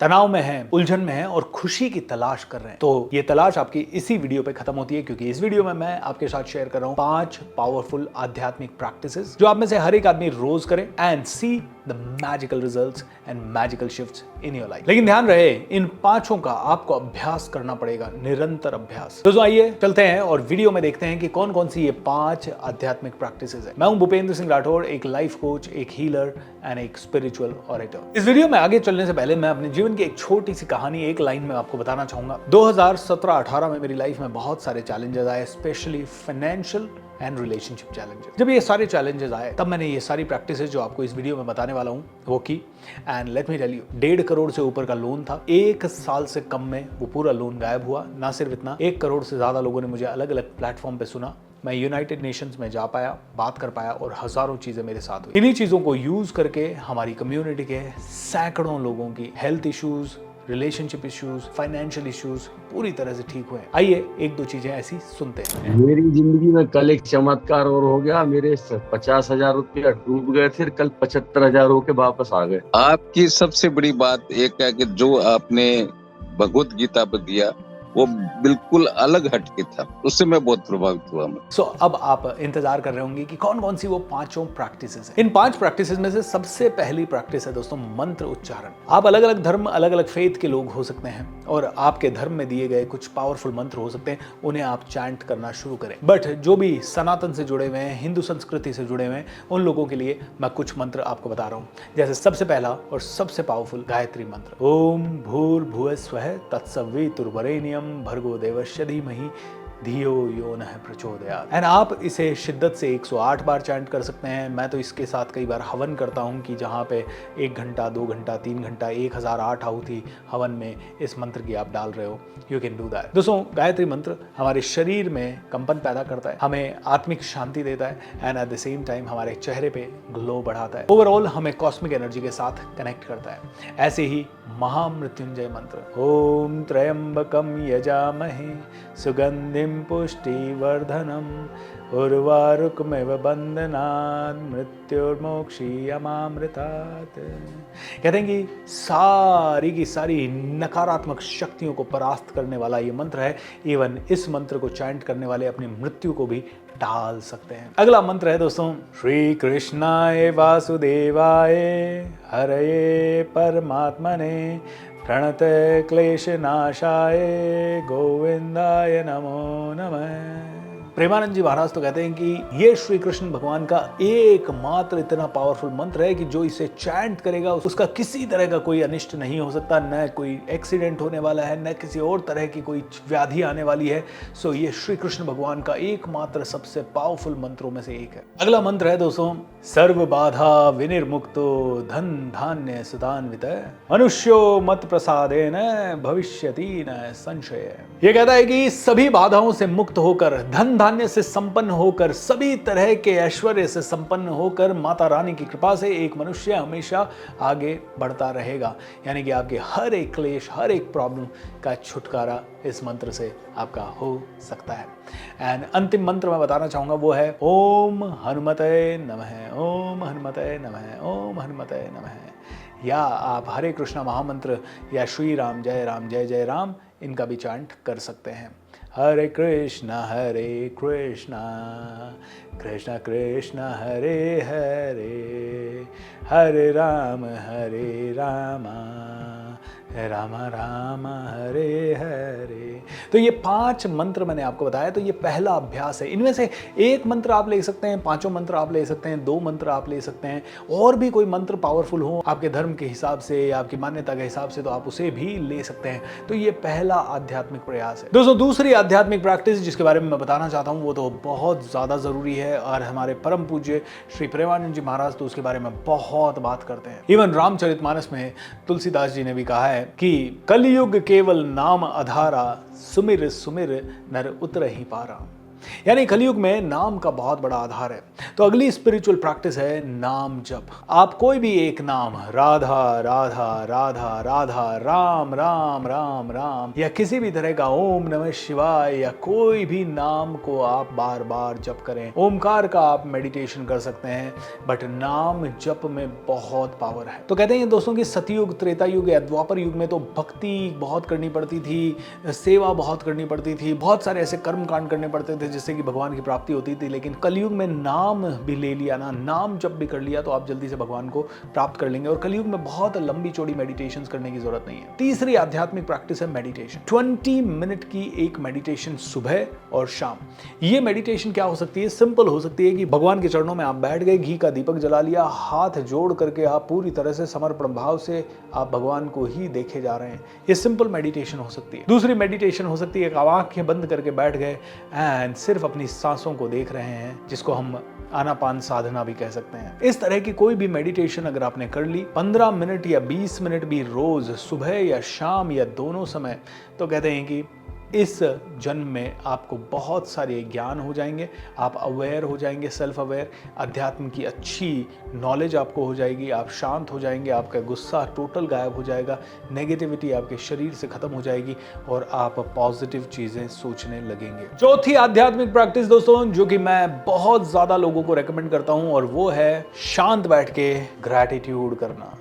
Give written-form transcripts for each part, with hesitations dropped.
तनाव में हैं, उलझन में हैं और खुशी की तलाश कर रहे हैं, तो ये तलाश आपकी इसी वीडियो पे खत्म होती है, क्योंकि इस वीडियो में मैं आपके साथ शेयर कर रहा हूं 5 पावरफुल आध्यात्मिक प्रैक्टिसेस जो आप में से हर एक आदमी रोज करे and see the magical results and magical shifts in your life. लेकिन ध्यान रहे, इन पांचों का आपको अभ्यास करना पड़ेगा, निरंतर अभ्यास। तो आइए चलते हैं और वीडियो में देखते हैं कि कौन कौन सी ये 5 आध्यात्मिक प्रैक्टिसेस है। मैं हूं भूपेंद्र सिंह राठौड़, एक लाइफ कोच, एक हीलर एंड एक स्पिरिचुअल ऑरेटर। इस वीडियो में आगे चलने से पहले मैं अपने जीवन की एक छोटी सी कहानी एक लाइन में आपको बताना चाहूंगा। 2017-18 में मेरी लाइफ में बहुत सारे चैलेंजेस आए, specially financial and relationship challenges. जब ये सारे चैलेंजेस आए तब मैंने ये सारी प्रैक्टिसेस जो आपको इस वीडियो में बताने वाला हूं वो की। And let me tell you, 1.5 crore से ऊपर का लोन था। 1 साल से कम में वो पूरा लोन गायब हुआ। ना सिर्फ इतना, 1 करोड़ से ज्यादा लोगों ने मुझे अलग अलग प्लेटफॉर्म पे सुना। मैं यूनाइटेड नेशंस में जा पाया, बात कर पाया और हजारों चीजें मेरे साथ हुई। इन्हीं चीजों को यूज करके हमारी कम्युनिटी के सैकड़ों लोगों की health issues, relationship issues, financial issues पूरी तरह से ठीक हुए। आइए एक दो चीजें ऐसी सुनते हैं। मेरी जिंदगी में कल एक चमत्कार और हो गया। मेरे 50,000 रुपया डूब गए थे, कल 75,000 होके वापस आ गए। आपकी सबसे बड़ी बात एक है कि जो आपने भगवत गीता पर दिया वो बिल्कुल अलग हटके था, उससे मैं बहुत प्रभावित हुआ। सो अब आप इंतजार कर रहे होंगे कि कौन कौन सी वो पांचों प्रैक्टिसेस हैं। इन 5 प्रैक्टिसेस में से सबसे पहली प्रैक्टिस है दोस्तों मंत्र उच्चारण। आप अलग अलग धर्म, अलग अलग फेथ के लोग हो सकते हैं और आपके धर्म में दिए गए कुछ पावरफुल मंत्र हो सकते हैं, उन्हें आप चैंट करना शुरू करें। बट जो भी सनातन से जुड़े हुए हैं, हिंदू संस्कृति से जुड़े हुए हैं, उन लोगों के लिए मैं कुछ मंत्र आपको बता रहा हूँ। जैसे सबसे पहला और सबसे पावरफुल गायत्री मंत्र, ओम भूर्भुवस्वः तत्सवितुर्वरेण्यम भर्गो देवस्य धीमहि धियो यो नः प्रचोदयात्। एंड आप इसे शिद्दत से 108 बार चैंट कर सकते हैं। मैं तो इसके साथ कई बार हवन करता हूं कि जहां पे 1 घंटा, 2 घंटा, 3 घंटा, 1008 आहुति हवन में इस मंत्र की आप डाल रहे हो। You can do that. दोस्तों, गायत्री मंत्र हमारे शरीर में कंपन पैदा करता है, हमें आत्मिक शांति देता है and at the same time हमारे चेहरे पे ग्लो बढ़ाता है। ओवरऑल हमें कॉस्मिक एनर्जी के साथ कनेक्ट करता है। ऐसे ही महामृत्युंजय मंत्र, ओम त्र्यंबकम यजामहे सुगंधिम पुष्टिवर्धनम उर्वारुकमेव बंधनात् मृत्युर्मोक्षीयमामृतात्। कहते हैं कि सारी की सारी नकारात्मक शक्तियों को परास्त करने वाला ये मंत्र है। इवन इस मंत्र को चैंट करने वाले अपनी मृत्यु को भी टाल सकते हैं। अगला मंत्र है दोस्तों, श्री कृष्णाय वासुदेवाय हरये परमात्मने प्रणत क्लेशनाशाय गोविंदाय नमो नमः। प्रेमानंद जी महाराज तो कहते हैं कि ये श्री कृष्ण भगवान का एकमात्र इतना पावरफुल मंत्र है कि जो इसे चैंट करेगा उसका किसी तरह का कोई अनिष्ट नहीं हो सकता, न कोई एक्सीडेंट होने वाला है, न किसी और तरह की कोई व्याधि आने वाली है। सो ये श्री कृष्ण भगवान का एकमात्र सबसे पावरफुल मंत्रों में से एक है। अगला मंत्र है दोस्तों, सर्व बाधा विनिर्मुक्तो धन धान्य सुधान्वित मनुष्यो मत प्रसादेन भविष्यति न संशय। ये कहता है कि सभी बाधाओं से मुक्त होकर, धन धान्य से संपन्न होकर, सभी तरह के ऐश्वर्य से संपन्न होकर माता रानी की कृपा से एक मनुष्य हमेशा आगे बढ़ता रहेगा। यानी कि आपके हर एक क्लेश, हर एक प्रॉब्लम का छुटकारा इस मंत्र से आपका हो सकता है। एंड अंतिम मंत्र मैं बताना चाहूंगा वो है ओम हनुमते नमः, ओम हनुमते नमः, ओम हनुमते नमः। या आप हरे कृष्णा महामंत्र या श्री राम जय जय राम इनका भी चैंट कर सकते हैं। हरे कृष्णा कृष्णा कृष्णा हरे हरे, हरे राम राम राम हरे हरे। तो ये 5 मंत्र मैंने आपको बताया। तो ये पहला अभ्यास है। इनमें से एक मंत्र आप ले सकते हैं, 5 मंत्र आप ले सकते हैं, 2 मंत्र आप ले सकते हैं, और भी कोई मंत्र पावरफुल हो आपके धर्म के हिसाब से, आपकी मान्यता के हिसाब से, तो आप उसे भी ले सकते हैं। तो ये पहला आध्यात्मिक प्रयास है। दोस्तों, दूसरी आध्यात्मिक प्रैक्टिस जिसके बारे में मैं बताना चाहता हूँ वो तो बहुत ज्यादा जरूरी है और हमारे परम पूज्य श्री प्रेमानंद जी महाराज तो उसके बारे में बहुत बात करते हैं। इवन रामचरितमानस में तुलसीदास जी ने भी कहा है कि कलयुग केवल नाम आधारा, सुमिर सुमिर नर उतर ही पारा। यानी कलयुग में नाम का बहुत बड़ा आधार है। तो अगली स्पिरिचुअल प्रैक्टिस है नाम जप। आप कोई भी एक नाम, राधा राधा राधा राधा, राम राम राम राम, या किसी भी तरह का ओम नमः शिवाय या कोई भी नाम को आप बार बार जप करें। ओमकार का आप मेडिटेशन कर सकते हैं, बट नाम जप में बहुत पावर है। तो कहते हैं दोस्तों कि सतयुग, त्रेता युग या द्वापर युग में तो भक्ति बहुत करनी पड़ती थी, सेवा बहुत करनी पड़ती थी, बहुत सारे ऐसे कर्म कांड करने पड़ते थे जिससे कि भगवान की प्राप्ति होती थी। लेकिन कलयुग में नाम भी ले लिया ना, नाम जप भी कर लिया तो आप जल्दी से भगवान को प्राप्त कर लेंगे। और कलयुग में बहुत लंबी चौड़ी मेडिटेशन करने की जरूरत नहीं है। तीसरी आध्यात्मिक प्रैक्टिस है मेडिटेशन। 20 मिनट की एक मेडिटेशन सुबह और शाम। ये मेडिटेशन क्या हो सकती है? सिंपल हो सकती है कि भगवान के चरणों में आप बैठ गए, घी का दीपक जला लिया, हाथ जोड़ करके आप पूरी तरह से समर्पण भाव से आप भगवान को ही देखे जा रहे हैं। ये सिंपल मेडिटेशन हो सकती है। दूसरी मेडिटेशन हो सकती है कि आप आंखें बंद करके बैठ गए एंड सिर्फ अपनी सांसों को देख रहे हैं, जिसको हम आनापान साधना भी कह सकते हैं। इस तरह की कोई भी मेडिटेशन अगर आपने कर ली 15 मिनट या 20 मिनट भी रोज, सुबह या शाम या दोनों समय, तो कहते हैं कि इस जन्म में आपको बहुत सारे ज्ञान हो जाएंगे, आप अवेयर हो जाएंगे, सेल्फ अवेयर, अध्यात्म की अच्छी नॉलेज आपको हो जाएगी, आप शांत हो जाएंगे, आपका गुस्सा टोटल गायब हो जाएगा, नेगेटिविटी आपके शरीर से खत्म हो जाएगी और आप पॉजिटिव चीजें सोचने लगेंगे। चौथी आध्यात्मिक प्रैक्टिस दोस्तों, जो कि मैं बहुत ज्यादा लोगों को रेकमेंड करता हूं, और वो है शांत बैठ के ग्रैटिट्यूड करना।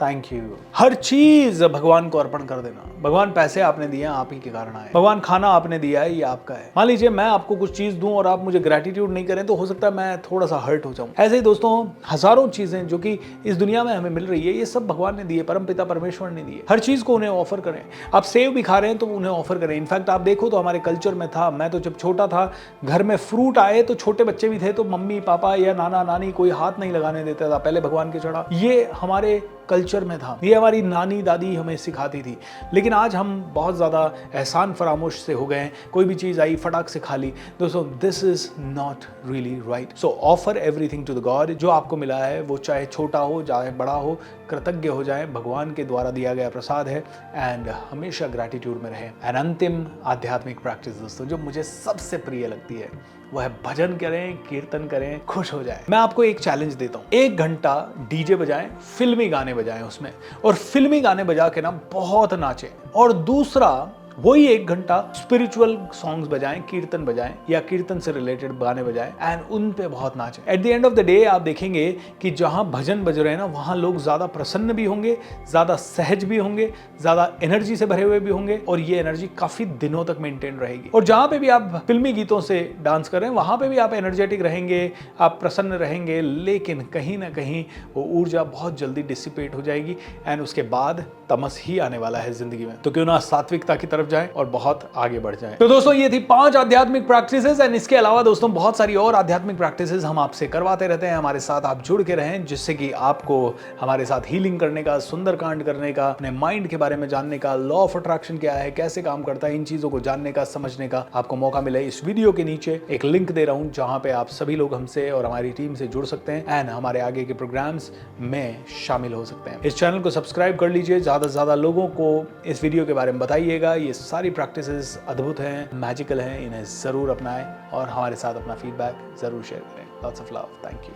Thank you. हर चीज भगवान को अर्पण कर देना। भगवान पैसे आपने दिए हैं, आप ही के कारण आए। भगवान खाना आपने दिया है, ये आपका है। मान लीजिए मैं आपको कुछ चीज दूं और आप मुझे ग्रैटिट्यूड नहीं करें तो हो सकता है मैं थोड़ा सा हर्ट हो जाऊं। ऐसे ही दोस्तों हजारों चीजें जो कि इस दुनिया में हमें मिल रही है, ये सब भगवान ने दिए, परमपिता परमेश्वर ने दिए। हर चीज को उन्हें ऑफर करें। आप सेव भी खा रहे हैं तो उन्हें ऑफर करें। इनफैक्ट आप देखो तो हमारे कल्चर में था, मैं तो जब छोटा था, घर में फ्रूट आए तो छोटे बच्चे भी थे तो मम्मी पापा या नाना नानी कोई हाथ नहीं लगाने देता था, पहले भगवान के चढ़ा। ये हमारे कल्चर में था, ये हमारी नानी दादी हमें सिखाती थी। लेकिन आज हम बहुत ज़्यादा एहसान फरामोश से हो गए हैं, कोई भी चीज़ आई फटाक से खा ली। दोस्तों this is not really right. So offer everything to the god. जो आपको मिला है वो चाहे छोटा हो चाहे बड़ा हो, कृतज्ञ हो जाए, भगवान के द्वारा दिया गया प्रसाद है, एंड हमेशा ग्रैटिट्यूड में रहे। एंड अंतिम आध्यात्मिक प्रैक्टिस दोस्तों जो मुझे सबसे प्रिय लगती है वो है भजन करें, कीर्तन करें, खुश हो जाए। मैं आपको एक चैलेंज देता हूं, 1 घंटा डीजे बजाएं, फिल्मी गाने बजाएं उसमें, और फिल्मी गाने बजा के ना बहुत नाचें। और दूसरा वही 1 घंटा स्पिरिचुअल सॉन्ग्स बजाएं, कीर्तन बजाएं या कीर्तन से रिलेटेड गाने बजाएं एंड उन पे बहुत नाचें। At the end of the day आप देखेंगे कि जहां भजन बज रहे हैं ना, वहां लोग ज्यादा प्रसन्न भी होंगे, ज्यादा सहज भी होंगे, ज्यादा एनर्जी से भरे हुए भी होंगे, और ये एनर्जी काफी दिनों तक मेंटेन रहेगी। और जहां पे भी आप फिल्मी गीतों से डांस कर रहे हैं वहां पे भी आप एनर्जेटिक रहेंगे, आप प्रसन्न रहेंगे, लेकिन कहीं ना कहीं वो ऊर्जा बहुत जल्दी डिसिपेट हो जाएगी एंड उसके बाद तमस ही आने वाला है जिंदगी में। तो क्यों ना सात्विकता की तरफ जाएं और बहुत आगे बढ़ जाएं। तो दोस्तों ये थी 5 आध्यात्मिक प्रैक्टिसेस, एंड इसके अलावा दोस्तों बहुत सारी और आध्यात्मिक प्रैक्टिसेस हम आपसे करवाते रहते हैं। हमारे साथ आप जुड़ के रहें, जिससे कि आपको हमारे साथ हीलिंग करने का, सुंदरकांड करने का, अपने माइंड के बारे में जानने का, लॉ ऑफ अट्रैक्शन क्या है, कैसे काम करता है, इन चीजों को जानने का, समझने का आपको मौका मिले। इस वीडियो के नीचे एक लिंक दे रहा हूं जहां पे आप सभी लोग हमसे और हमारी टीम से जुड़ सकते हैं एंड हमारे आगे के प्रोग्राम्स में शामिल हो सकते हैं। इस चैनल को सब्सक्राइब कर लीजिए, ज्यादा से ज्यादा लोगों को इस वीडियो के बारे में बताइएगा। ये सारी प्रैक्टिसेस अद्भुत हैं, मैजिकल हैं, इन्हें जरूर अपनाएं और हमारे साथ अपना फीडबैक जरूर शेयर करें। Lots of love, thank you.